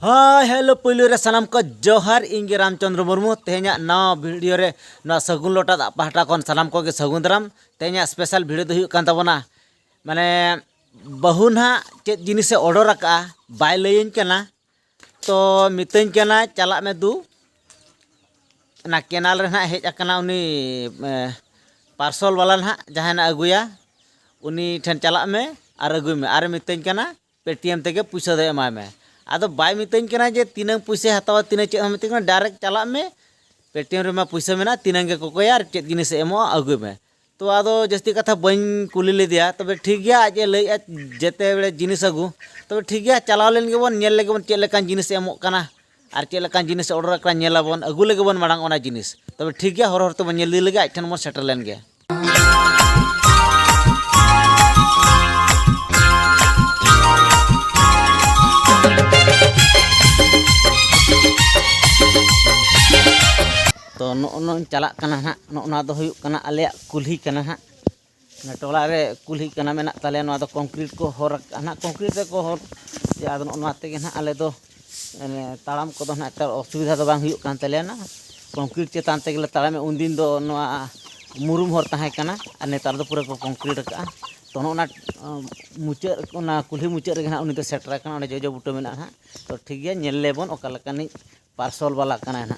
hi hello police रे सनम को जोहार इंगे रामचंद्र मुर्मू तेहना नवा वीडियो रे ना सगुन लोटा पाहटा कौन सनम को के सगुन दराम तेहना स्पेशल वीडियो दो हुई कान तबना माने बहु ना चेत जिनिस से ऑर्डर रखा बाय लयन कना तो मितन कना चला में दू ना केनाल रे ना हेज अकना उनी पार्सल वाला ना जहां ना अगुया उनी ठन चला में और अगुय में और मितन कना पेटीएम तेगे पैसा दे एमा में आदो बाय मितन कना जे तीन पैसे हतावा तीन चेत हम मितन डायरेक्ट चला में पेटीएम रे मा पैसा मेना तीन गे कोकोया और चेत जिनिस एमो अगुय में तो आदो जस्ती कथा बन कुली लेदिया तबे ठीक गया आज लय जेते बेले जिनिस अगु तबे ठीक गया चलाव लेन गे बोन नेल लेगे बोन चेत लेकान जिनिस एमो कना और चेत लेकान जिनिस ऑर्डर करा नेलाबोन अगु लेगे बोन मांग ओना जिनिस तबे ठीक गया हर हर तो नेल दी लेगे आठन मो सेटल लेन गे तो नो चला कना हा नो दो हुयुक कना आले कुल्ही कना हा ना टोला रे कुल्ही कना मेना ताले नो दो कंक्रीट को होर ना कंक्रीट को होर जे आदो नो तेगे ना आले दो ताड़ाम को दो ना असुविधा दो बांग हुयुक कान ताले ना कंक्रीट चेतान तेगे ताड़ाम उनदिन दो नो मुरुम होर ताहे कना और नेतार दो पूरा को कंक्रीट का तो नो मुचार ना कुल्ही मुचार रे ना उनी दो सेटर कना ओने जो बुटो मेना हा तो ठीक गया नेल लेबोन ओका लकानी पार्सल वाला कना ना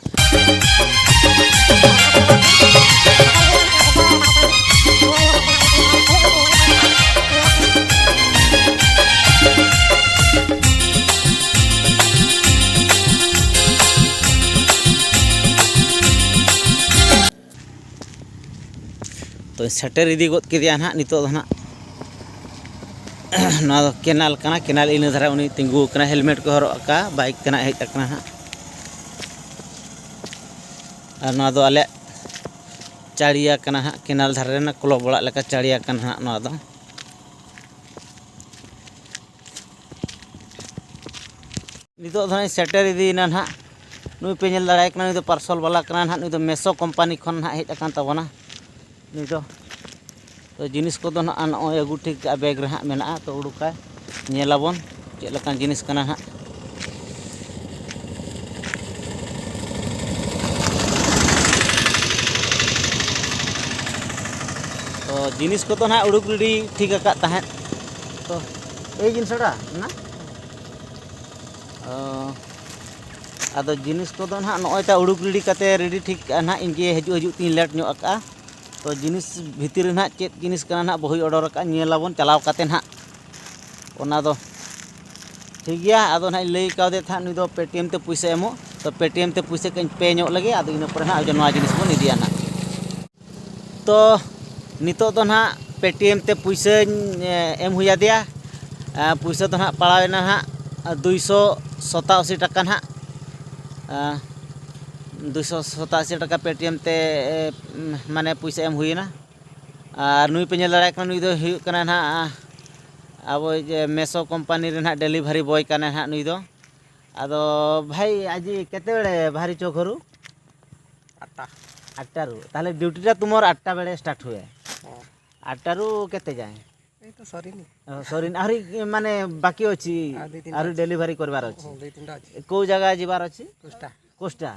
तो सेटर इदी गद के ना नितो ना केनाल कना केनाल इन धारा उनी तिंगू कना हेलमेट को हरो का बाइक कना हेज कना हा और ना दो आले चाड़िया कना हा केनाल धारे ना क्लब बड़ा लेका चाड़िया कना हा ना दो नितो धना सेटर इदी ना हा नुई पे नेल दाड़ाय कना नुई दो पार्सल वाला कना हा नुई दो मेसो कंपनी खन हा हेज अकान तबना नुई दो तो जिनिस को दो ना नय अगु ठीक बैग रे हा मेना तो उडुका नेलाबोन चेद लकान जिनिस कना हा तो जिनिस को तो ना उड़ुक रेडी ठीक आका ताहे तो ए जिनिसड़ा ना आदो जिनिस को तो ना नय ता उड़ुक रेडी काते रेडी ठीक ना इनके हजू हजू तीन लेट नो आका तो जिनिस भीतर ना चेत जिनिस कना ना बहु ऑर्डर आका नेलाबोन चलाव काते ना ओना दो ठीक गया आदो ना लई कादे था नुई दो पेटीएम ते पैसा एमो तो पेटीएम ते पैसा कñ पे ᱧᱚᱜ लगे आदो इन पर ना नवा जिनिस बोन इदिया ना तो नितो तो ना पेटीएम ते पैसा एम हुया दिया पैसा तो ना पड़ावेना ना 287 टका ना 287 टका पेटीएम ते माने पैसा एम हुईना और नुई पे नेल दाड़ाय कना नुई दो हुयुक कना ना अब मेसो कंपनी रे ना डिलीवरी बॉय कना ना नुई दो आदो भाई आज केते बेले भारी चोखरु 8टा रु ताले ड्यूटीटा तुमर 8टा बेले स्टार्ट हुए 8टा रु केते जाए ए तो सरीनी सरीन आरी माने बाकी अछि आरी डिलीवरी करबार अछि को जगह जिबार अछि कोस्टा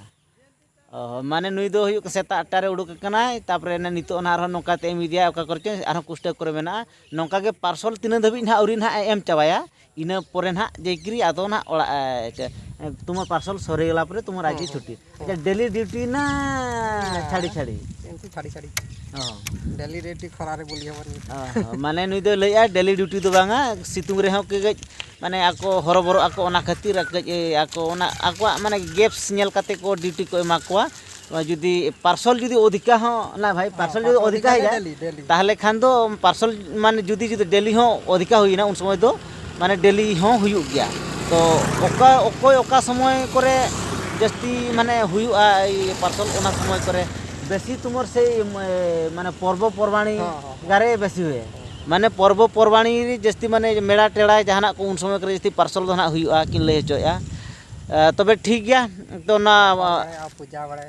माने नुई दो हुयुक सेता 8टा रे उडुक कनाय तापरे ना नितो ना आरो नोका ते एम इदिया ओका करचे आरो कोस्टा करे मेना नोका के पार्सल तीन धबी ना औरी ना एम चाबाया इना परे ना जेकरी आदो ना ओड़ा तुम पार्सल सरे गला परे तुम आज छुट्टी अच्छा डेली ड्यूटी ना छाड़ी छाड़ी एमसी छाड़ी छाड़ी डेली ड्यूटी खरा रे बोलिया बन माने नुई दो लैया डेली ड्यूटी दो बांगा सितुंग रे हो के गज माने आको हरबरो आको ओना खातिर आको ओना आको माने गैप्स नेल काते को ड्यूटी को एमा कोआ जुदी पार्सल जुदी अधिका हो ना भाई पार्सल जुदी अधिका है ताहले खान दो पार्सल माने जुदी जुदी डेली हो अधिका होइना उन समय दो माने डेली हो हुयुक गया तो ओका ओकोय ओका समय करे जस्ती माने हुयुआ पार्सल ओना समय करे बेसी तुमर से माने पर्व परवाणी गारे बेसी हुए माने पर्व परवाणी जस्ती माने मेड़ा टेड़ा जहाना को उन समय करे जस्ती पार्सल दो ना हुयुआ किन लय होचोया तबे ठीक गया तो ना पूजा बड़े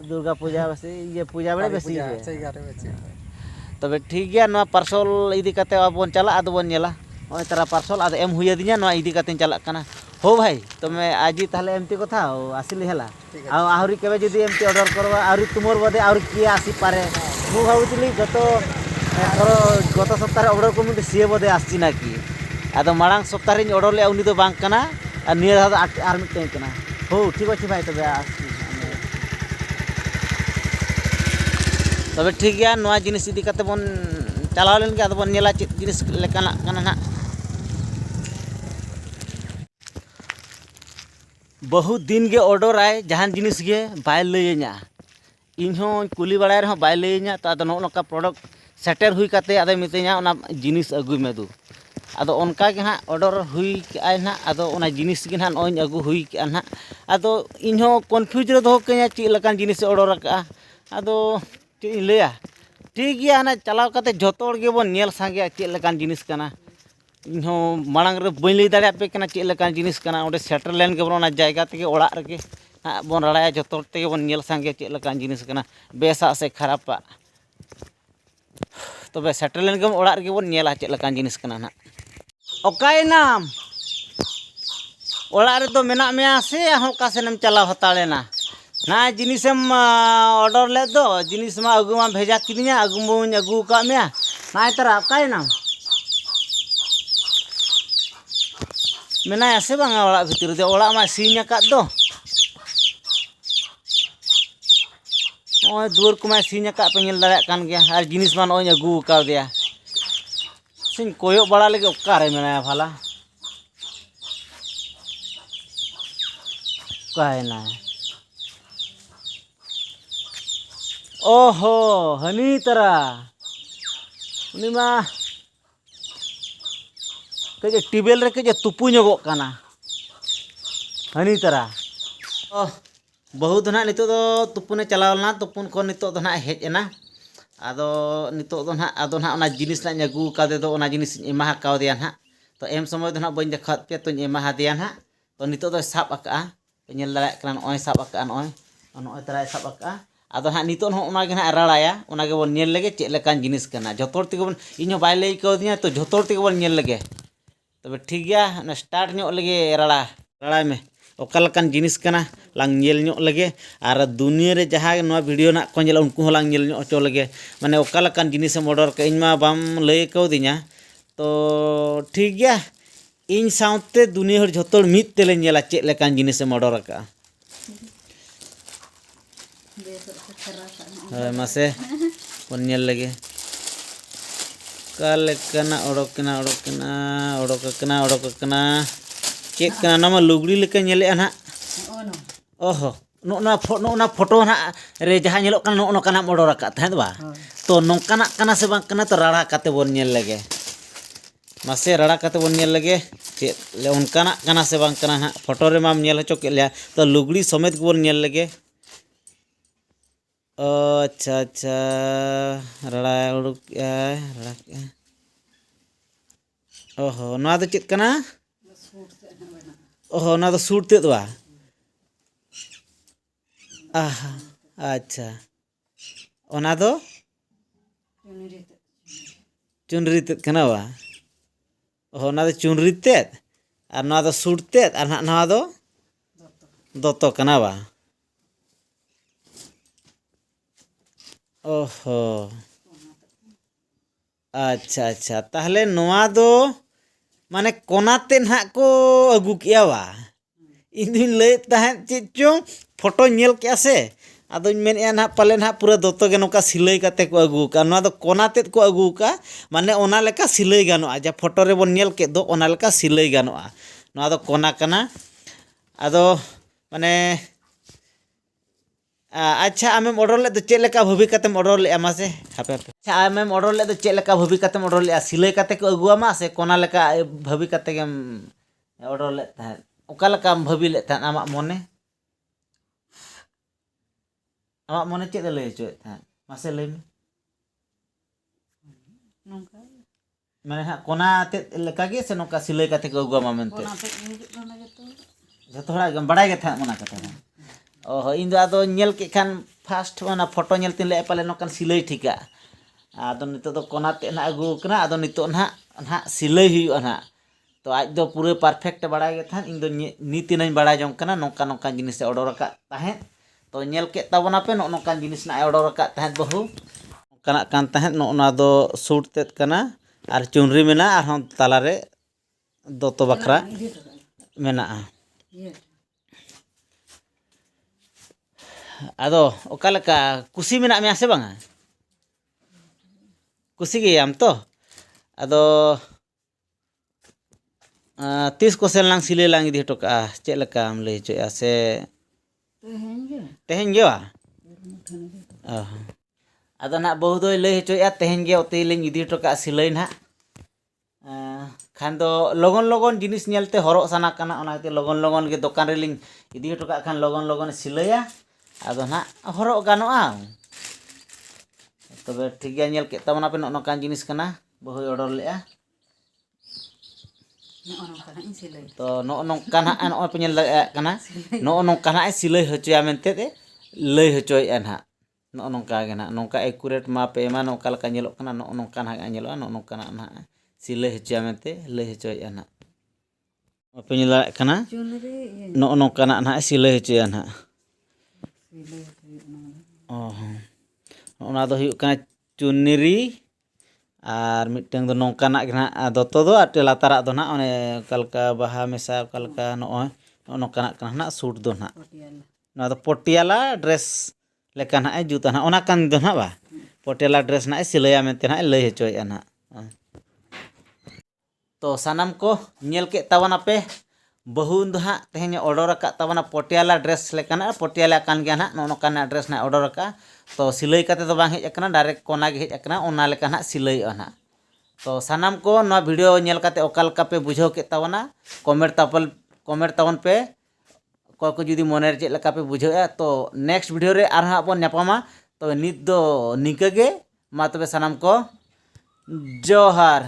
दुर्गा पूजा बेसी ये पूजा बड़े बेसी हुए तबे ठीक गया ना पार्सल इदी काते बन चला आदो बन नेला ओय तारा पार्सल आदो एम हुई दिया नोआ इदी काते चला कना हो भाई तुमे आजी ताहले एमती कथा आसिली हला आ आहुरी केबे जदी एमती ऑर्डर करवा आहुरी तुमोर बदे आहुरी किए आसी पारे मु भाबुतिली गत सप्ताह ऑर्डर को मुझे सीए बदे आसी ना कि आदो मांग सप्ताह रे ऑर्डर ले उनी दो बांग कना आ निया दा आर मिटते कना हो ठीक अछि भाई तबे आसी तबे ठीक गया नोआ जिनिस इदी काते बन चलाव लेन के आदो बन नेला चेत जिनिस लेकाना कना ना बहुत दिन के ऑर्डर आए जहान जिनिस गे बाय लैया इन हो कुली बड़ाय रह बाय लैया तो आदो नोका प्रोडक्ट सेटर हुई काते आदो मिते냐 ओना जिनिस अगुय मे दु आदो ओनका के हा ऑर्डर हुई आय ना आदो ओना जिनिस के ना ओइन अगु हुई के ना आदो इन हो कन्फ्यूज रे दो के냐 ची लकान जिनिस ऑर्डर का आदो ची लैया ठीक गया ना चलाव काते जतो गे बन नेल सांगे ची लकान जिनिस कना इन हो मांग रे बई लई दाड़े पे कना ची लकान जिनिस कना ओडे सेटर लेन के बन जायगा ते ओड़ा रे बन रड़ाया जतो ते बन नेल सांगे ची लकान जिनिस कना बेसा से खराबा तबे सेटर लेन के ओड़ा रे बन नेला ची लकान जिनिस कना ना ओकाय नाम ओड़ा रे तो मेना मेया से होका सेनम चलाव हताड़ेना ना जिनिसम ऑर्डर ले दो जिनिस मा अगु मा भेजा किनिया अगु मोन अगु का मेया ना तरा ओकाय नाम मेना से बांगा ओड़ा भितर दे ओड़ा मा सीन का दो ओय दुर को मा सीन का पे नेल दाड़ा कान गया आर जिनिस मान ओय अगु का दिया सिन कोयो बड़ा लगे ओकारे मेना भाला काय ना ओहो हनी तरा उनी मा के टेबल रे के तुपु ᱧᱚᱜᱚᱜ काना हनी तरा बहुत ना नितो दो तुपुने चलावलना तुपुन को नितो दो ना हेज एना आदो नितो दो ना आदो ना ओना जिनिस ना अगु कादे दो ओना जिनिस एमा काव दिया ना तो एम समय दो ना बइन देखत पे तो एमा दिया ना तो नितो दो साब आका नेल दाड़ा कान ओय साब आका ओय तरा साब आका आदो हा नितो हो ओना गे ना राड़ाया ओना गे बन नेल लगे चेक लेकान जिनिस कना जतोर ते बन इनो बाय लई काव दिया तो जतोर ते बन नेल लगे तबे ठीक गया ना स्टार्ट ᱧᱚᱜ लगे राड़ा में ओका लकान जिनिस कना लांग नेल ᱧᱚᱜ लगे आर दुनिया रे जहां नोआ वीडियो ना को नेला उनको लांग नेल ᱧᱚᱜ चो लगे माने ओका लकान जिनिस एम ऑर्डर के इनमा बाम लई काव दिया तो ठीक गया इन साउते दुनिया हर जतोर मित तेले नेला चेक लेकान जिनिस एम ऑर्डर का हाय मासे कोन नेल लगे काले कना ओडोक कना चेक कना नामा लुगड़ी लेके नेले ना ओहो नोना फोटो ना रे जहां नेलो कना नो कना ऑर्डर का था बा तो नोकाना कना से बां कना तो राड़ा काते बोन नेल लगे मासे राड़ा काते बोन नेल लगे चेक ले उनकाना कना से बां कना ना फोटो रे माम नेल हचो के लिया तो लुगड़ी समेत बोन नेल लगे अच्छा अच्छा राड़ा उड़ुक राड़ा ओहो ना तो चेक कना ओहो ना तो सूट ते दवा अच्छा ओना दो चुनरी ते कना बा ओहो ना तो चुनरी ते और ना तो सूट ते और ना दो दोतो कना बा ओहो अच्छा अच्छा ताहले नोआ दो माने कोनाते ना को अगु किया बा इन दिन ले तहन चिचो फोटो नेल के से आदो मेन ना पाले ना पूरा दोतो के नोका सिलाई काते को अगु का ना दो कोनाते को अगु का माने ओना लेका सिलाई गानो जा फोटो रे बन नेल के दो ओना लेका सिलाई गानो ना दो कोना कना आदो माने अच्छा आमें ऑर्डर ले तो चेक लेका भभी काते ऑर्डर ले मासे हापे अच्छा आमें ऑर्डर ले तो चेक लेका भभी काते ऑर्डर ले सिलाई काते को अगुआ मा से कोना लेका भभी काते के ऑर्डर ले था ओका लेका भभी ले था आमा मोने चेक ले चो था मासे ले नोका माने हा कोना ते लेका गे से नोका सिलाई काते को अगुआ मा मेनते कोना ते जतो हड़ा बड़ाई गे था मना काते ओहो इन दो नेल के खान फास्ट वाना फोटो नेल तिन ले पाले नोकान सिलाई ठीका ᱟᱫᱚ ᱱᱤᱛᱚᱜ ᱫᱚ ᱠᱚᱱᱟ ᱛᱮ ᱱᱟᱜ ᱟᱹᱜᱩ ᱠᱟᱱᱟ ᱟᱫᱚ ᱱᱤᱛᱚᱜ ᱱᱟᱦᱟᱜ ᱥᱤᱞᱟᱹᱭ ᱦᱩᱭᱩᱜᱼᱟ ᱱᱟᱦᱟᱜ ᱛᱚ ᱟᱡ ᱫᱚ ᱯᱩᱨᱟᱹ ᱯᱟᱨᱯᱷᱮक्ᱴ ᱵᱟᱲᱟᱭ ᱜᱮ ᱛᱟᱦᱮᱸᱫ ᱤᱧ ᱫᱚ ᱱᱤᱛᱤᱱᱟᱹᱧ ᱵᱟᱲᱟᱭ ᱡᱚᱝ ᱠᱟᱱᱟ ᱱᱚᱝᱠᱟ ᱱᱚᱝᱠᱟ ᱡᱤᱱᱤᱥᱮ ᱚᱰᱚᱨ ᱟᱠᱟᱫ ᱛᱟᱦᱮᱸᱫ ᱛᱚ ᱧᱮᱞ ᱠᱮᱫ ᱛᱟᱵᱚᱱᱟ ᱯᱮ ᱱᱚᱝᱠᱟᱱ ᱡᱤᱱᱤᱥ ᱱᱟᱜ ᱮ ᱚᱰᱚᱨ ᱟᱠᱟᱫ ᱛᱟᱦᱮᱸᱫ ᱵᱟᱹᱦᱩ ᱚᱱᱠᱟᱱᱟᱜ ᱠᱟᱱ ᱛᱟᱦᱮᱸᱫ ᱱᱚᱜᱼᱱᱟ ᱫᱚ ᱥᱩᱴ ᱛᱮᱫ ᱠᱟᱱᱟ ᱟᱨ ᱪᱩᱱᱨᱤ ᱢᱮᱱᱟᱜᱼᱟ ᱟᱨᱦᱚᱸ ᱛᱟᱞᱟᱨᱮ ᱫᱚᱛᱚ ᱵᱟᱠᱷᱨᱟ ᱢᱮᱱᱟᱜᱼᱟ ᱟᱫᱚ ᱚᱠᱟ ᱞᱮᱠᱟ ᱠᱩᱥᱤ ᱢᱮᱱᱟᱜ ᱢᱮᱭᱟ ᱥᱮ ᱵᱟᱝᱟ ᱠᱩᱥᱤ ᱜᱮᱭᱟᱢ ᱛᱚ ᱟᱫᱚ ᱛᱤᱥ ᱠᱚᱥᱮᱱ ᱞᱟᱝ ᱥᱤᱞᱟᱹᱭ ᱞᱟᱝ ᱤᱫᱤ ᱦᱚᱴᱚ ᱠᱟᱜᱼᱟ ᱪᱮᱫ ᱞᱮᱠᱟᱢ ᱞᱟᱹᱭ ᱦᱚᱪᱚᱭᱮᱫᱼᱟ ᱥᱮ ᱛᱮᱦᱮᱧ ᱜᱮ ᱵᱟ ᱟᱫᱚ ᱱᱟᱦᱟᱜ ᱵᱟᱹᱦᱩ ᱫᱚᱭ ᱞᱟᱹᱭ ᱦᱚᱪᱚᱭᱮᱫᱼᱟ ᱛᱮᱦᱮᱧ ᱜᱮ ᱚᱛᱮ ᱞᱤᱧ ᱤᱫᱤ ᱦᱚᱴᱚ ᱠᱟᱜᱼᱟ ᱥᱤᱞᱟᱹᱭ ᱱᱟᱦᱟᱜ ᱠᱷᱟᱱ ᱫᱚ ᱞᱚᱜᱚᱱ ᱞᱚᱜᱚᱱ ᱡᱤᱱᱤᱥ ᱧᱮᱞᱛᱮ ᱦᱚᱨᱚᱜ ᱥᱟᱱᱟ ᱠᱟᱱᱟ ᱚᱱᱟ ᱠᱷᱟᱹᱛᱤᱨ ᱞᱚᱜᱚᱱ ᱞᱚᱜᱚᱱ ᱜᱮ ᱫᱚᱠᱟᱱ ᱨᱮᱞᱤᱧ ᱤᱫᱤ ᱦᱚᱴᱚ ᱠᱟᱜ ᱠᱷᱟᱱ ᱞᱚᱜᱚᱱ ᱞᱚᱜᱚᱱ ᱥᱤᱞᱟᱹᱭᱟ ᱟᱫᱚ ᱱᱟᱦᱟᱜ ᱦᱚᱨᱚᱜ ᱜᱟᱱᱚᱜᱼᱟ ᱛᱚᱵᱮ ᱴᱷᱤᱠ ᱜᱮᱭᱟ ᱧᱮᱞ ᱠᱮᱫ ᱛᱟᱵᱚᱱᱟ ᱯᱮ ᱱᱚᱝᱠᱟᱱ ᱡᱤᱱᱤᱥ ᱠᱟᱱᱟ ᱵᱟᱹᱦᱩᱭ ᱚᱰᱚᱨ ᱞᱮᱜᱼᱟ ᱛᱚ ᱱᱚᱜᱼᱚ ᱱᱚᱝᱠᱟ ᱱᱟᱦᱟᱜ ᱱᱚᱜᱼᱚᱭ ᱯᱮ ᱧᱮᱞ ᱫᱟᱲᱮᱭᱟᱜ ᱠᱟᱱᱟ ᱱᱚᱜᱼᱚ ᱱᱚᱝᱠᱟ ᱱᱟᱦᱟᱜ ᱥᱤᱞᱟᱹᱭ ᱦᱚᱪᱚᱭᱟ ᱢᱮᱱᱛᱮ ᱞᱟᱹᱭ ᱦᱚᱪᱚᱭᱮᱫᱼᱟ ᱱᱟᱦᱟᱜ ᱱᱚᱜᱼᱚ ᱱᱚᱝᱠᱟ ᱜᱮ ᱱᱟᱦᱟᱜ ᱱᱚᱝᱠᱟ ᱮᱠᱩᱨᱮᱴ ᱢᱟᱯ ᱮᱢᱟ ᱱᱚᱝᱠᱟ ᱞᱮᱠᱟ ᱧᱮᱞᱚᱜ ᱠᱟᱱᱟ ᱱᱚᱜᱼᱚ ᱱᱚᱝᱠᱟ ᱱᱟᱦᱟᱜ ᱧᱮᱞᱚᱜᱼᱟ ᱱᱚᱜᱼᱚ ᱱᱚᱝᱠᱟᱱᱟᱜ ᱱᱟᱦᱟᱜ ᱥᱤᱞᱟᱹᱭ ᱦᱚᱪᱚᱭᱟ ᱢᱮᱱᱛᱮ ᱞᱟᱹᱭ ᱦᱚᱪᱚᱭᱮᱫᱼᱟ ᱱᱟᱦᱟᱜ ᱵᱟᱯᱮ ᱧᱮᱞ ᱫᱟᱲᱮᱭᱟᱜ ᱠᱟᱱᱟ ᱱᱚᱜᱼᱚ ᱱᱚᱝᱠᱟᱱᱟᱜ ᱱᱟᱦᱟᱜ ᱥᱤᱞᱟᱹᱭ ᱦᱚᱪᱚᱭᱟ ᱱᱟᱦᱟᱜ ᱚᱱᱟ ᱫᱚ ᱦᱩᱭᱩᱜ ᱠᱟᱱᱟ ᱪᱩᱱᱨᱤ ᱟᱨ ᱢᱤᱫᱴᱟᱝ ᱫᱚ ᱱᱚᱝᱠᱟᱱᱟᱜ ᱜᱮ ᱱᱟᱦᱟᱜ ᱫᱚᱛᱚ ᱫᱚ ᱟᱨ ᱞᱟᱛᱟᱨᱟᱜ ᱫᱚ ᱱᱟᱦᱟᱜ ᱚᱱᱮ ᱚᱠᱟ ᱞᱮᱠᱟ ᱵᱟᱦᱟ ᱢᱮᱥᱟ ᱚᱠᱟ ᱞᱮᱠᱟ ᱱᱚᱜᱼᱚᱭ ᱱᱚᱝᱠᱟᱱᱟᱜ ᱠᱟᱱᱟ ᱱᱟᱦᱟᱜ ᱥᱩᱴ ᱫᱚ ᱱᱟᱦᱟᱜ ᱱᱚᱣᱟ ᱫᱚ ᱯᱚᱴᱤᱭᱟᱞᱟ ᱰᱨᱮᱥ ᱞᱮᱠᱟ ᱱᱟᱦᱟᱜ ᱡᱩᱛᱟ ᱱᱟᱦᱟᱜ ᱚᱱᱟ ᱠᱟᱱ ᱫᱚ ᱱᱟᱦᱟᱜ ᱵᱟ ᱯᱚᱴᱤᱭᱟᱞᱟ ᱰᱨᱮᱥ ᱱᱟᱦᱟᱜ ᱥᱤᱞᱟᱹᱭᱟ ᱢᱮᱱᱛᱮ ᱱᱟᱦᱟᱜ ᱞᱟᱹᱭ ᱦᱚᱪᱚᱭᱮᱫᱼᱟ ᱱᱟᱦᱟᱜ ᱛᱚ ᱥᱟᱱᱟᱢ ᱠᱚ ᱧᱮᱞ ᱠᱮᱫ ᱛᱟᱵᱚᱱᱟᱯᱮ ᱵᱟᱹᱦᱩ ᱫᱚ ᱦᱟᱸᱜ ᱛᱮᱦᱮᱧ ᱚᱰᱚᱨ ᱟᱠᱟᱫ ᱛᱟᱵᱚᱱᱟ ᱯᱚᱴᱤᱭᱟᱞᱟ ᱰᱨᱮᱥ ᱞᱮᱠᱟᱱᱟᱜ ᱯᱚᱴᱤᱭᱟᱞᱟ ᱠᱟᱱ ᱜᱮᱭᱟ ᱱᱟᱦᱟᱜ ᱱᱚᱜᱼᱚ ᱱᱚᱝᱠᱟᱱᱟᱜ ᱰᱨᱮᱥ ᱱᱟᱦᱟᱜ ᱚᱰᱚᱨ ᱟᱠᱟᱫᱼᱟ ᱛᱚ ᱥᱤᱞᱟᱹᱭ ᱠᱟᱛᱮ ᱫᱚ ᱵᱟᱝ ᱦᱮᱡ ᱟᱠᱟᱱᱟ ᱰᱟᱭᱨᱮक्ট ᱠᱚᱱᱟ ᱜᱮ ᱦᱮᱡ ᱟᱠᱟᱱᱟ ᱚᱱᱟ ᱞᱮᱠᱟ ᱱᱟᱦᱟᱜ ᱥᱤᱞᱟᱹᱭᱚᱜᱼᱟ ᱱᱟᱦᱟᱜ ᱛᱚ ᱥᱟᱱᱟᱢ ᱠᱚ ᱱᱚᱣᱟ ᱵᱷᱤᱰᱤᱭᱳ ᱧᱮᱞ ᱠᱟᱛᱮ ᱚᱠᱟ ᱞᱮᱠᱟ ᱯᱮ ᱵᱩᱡᱷᱟᱹᱣ ᱠᱮᱫ ᱛᱟᱵᱚᱱᱟ ᱠᱚᱢᱮᱱᱴ ᱛᱟᱵᱚᱱ ᱯᱮ ᱚᱠᱚᱭ ᱠᱚ ᱡᱩᱫᱤ ᱢᱚᱱᱮᱨᱮ ᱪᱮᱫ ᱞᱮᱠᱟ ᱯᱮ ᱵᱩᱡᱷᱟᱹᱣᱮᱜᱼᱟ ᱛᱚ ᱱᱮᱠᱥᱴ ᱵᱷᱤᱰᱤᱭᱳ ᱨᱮ ᱟᱨᱦᱚᱸ ᱦᱟᱸᱜ ᱵᱚᱱ ᱧᱟᱯᱟᱢᱟ ᱛᱚᱵᱮ ᱱᱤᱛ ᱫᱚ ᱱᱤᱝᱠᱟᱹ ᱜᱮ ᱢᱟ ᱛᱚᱵᱮ ᱥᱟᱱᱟᱢ ᱠᱚ ᱡᱚᱦᱟᱨ